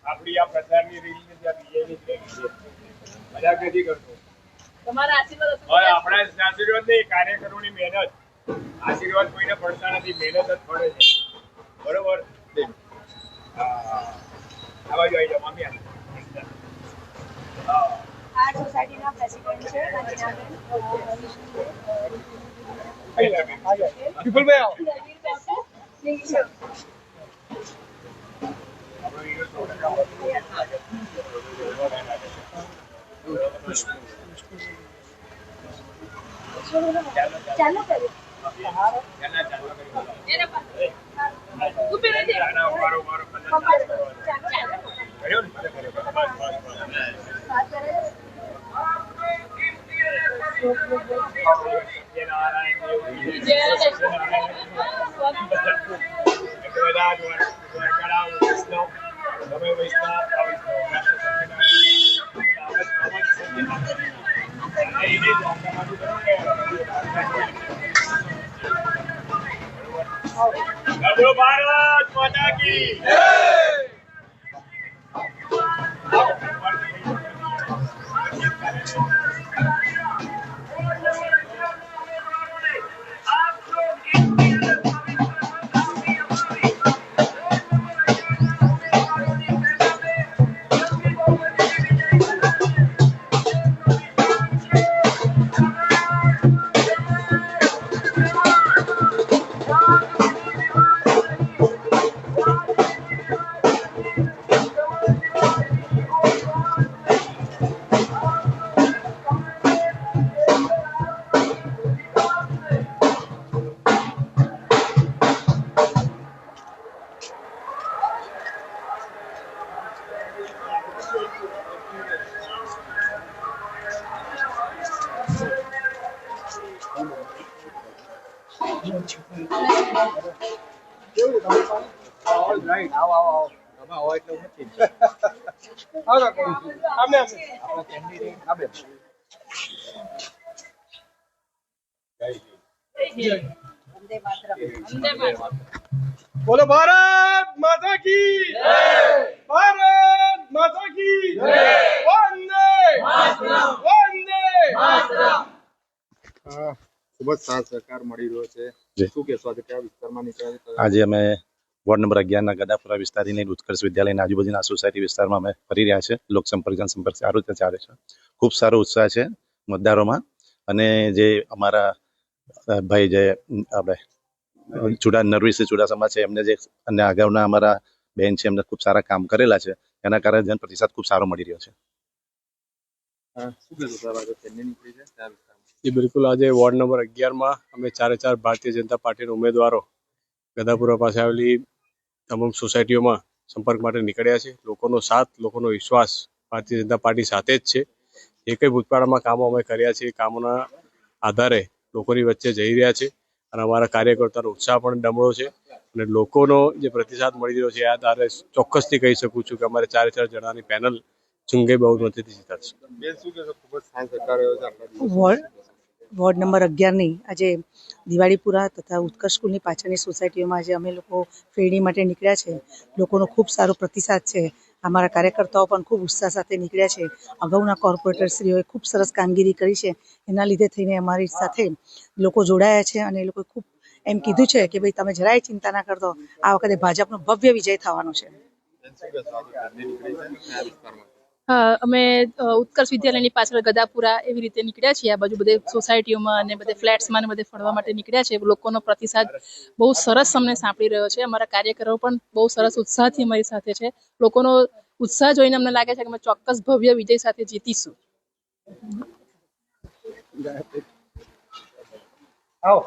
આપણી આ પ્રચારની રીલને ત્યાં બીજેની જ રહી છે. મજાક નથી કરતો. તમારા આશીર્વાદ હવે આપણા આશીર્વાદ નહીં, કાર્યકરોની મહેનત. આશીર્વાદ કોઈને પડતા નથી, મહેનત જ પડે છે. બરોબર. આ બાજુ આવી જાઓ મામી. આ સોસાયટીના પ્રેસિડેન્ટ છે ચાલો કરીએ. भारत माता की बोलो भारत माता की जय, भारत माता की जय, वंदे मातरम, वंदे मातरम। ખૂબ જ સાથ સહકાર મળી રહ્યો છે. શું કહેશો આજે કયા વિસ્તારમાં નીકળ્યા? આજે અમે વોર્ડ નંબર 11ના ગદાપુરા વિસ્તારની ઉત્કર્ષ વિદ્યાલયના આજુબાજુના સોસાયટી વિસ્તારમાં અમે ફરી રહ્યા છે. લોકસંપર્ક જનસંપર્ક સારું રીતે ચાલે છે. ખૂબ સારો ઉત્સાહ છે મતદારોમાં. અને જે અમારા ભાઈ જે આપણે નરવીસિંહ ચુડાસમા છે, એમને જે અને અગાઉના અમારા બેન છે, એમને ખૂબ સારા કામ કરેલા છે. એના કારણે જન પ્રતિસાદ ખૂબ સારો મળી રહ્યો છે. શું કહેશો સાહેબ, આજે ટ્રેન નીકળી છે કયા વિસ્તારમાં? जी बिल्कुल आज वॉर्ड नंबर 11 में अमे 4 भारतीय जनता पार्टी उम्मीदवारों गदापुरा पास आवेली तमाम सोसायटीओ में संपर्क माटे निकळ्या छे। लोकोनो साथ, लोकोनो विश्वास भारतीय जनता पार्टी साथे ज छे। जे कई भूतकाळमां कामो अमे कर्या छे, कामोना आधारे लोकोनी वच्चे जई रह्या छे अने अमारा कार्यकर्तानो उत्साह पण डमळो छे अने लोकोनो जे प्रतिसाद मळी रह्यो छे, आ आधारे ચોક્કસથી કહી શકું છું કે અમારે 4 જણાની પેનલ ચુંગે બહુમતીથી જીતાડશે। બેન શું કહેશો, ખૂબ જ સાથ સહકાર રહ્યો છે આપણા વોર્ડ નંબર 11ની આજે દિવાળીપુરા તથા ઉત્કર્ષ સ્કૂલની પાછળની સોસાયટીઓમાં આજે અમે લોકો ફેરણી માટે નીકળ્યા છે। લોકોનો ખૂબ સારો પ્રતિસાદ છે। અમારા કાર્યકર્તાઓ પણ ખૂબ ઉત્સાહ સાથે નીકળ્યા છે। અગાઉના કોર્પોરેટરશ્રીઓએ ખૂબ સરસ કામગીરી કરી છે, એના લીધે થઈને અમારી સાથે લોકો જોડાયા છે અને એ લોકોએ ખૂબ એમ કીધું છે કે ભાઈ તમે જરાય ચિંતા ના કરતો, આ વખતે ભાજપનો ભવ્ય વિજય થવાનો છે। અમે ઉત્કર્ષ વિદ્યાલયની પાછળ ગદાપુરા એવી રીતે નીકળ્યા છીએ। આ બાજુ બધે સોસાયટીઓમાં અને બધે ફ્લેટ્સમાં બધે ફરવા માટે નીકળ્યા છે। લોકોનો પ્રતિસાદ બહુ સરસ અમને સાંપડી રહ્યો છે। અમારા કાર્યકરો પણ બહુ સરસ ઉત્સાહથી અમારી સાથે છે। લોકોનો ઉત્સાહ જોઈને અમને લાગે છે કે અમે ચોક્કસ ભવ્ય વિજય સાથે જીતીશું। આવો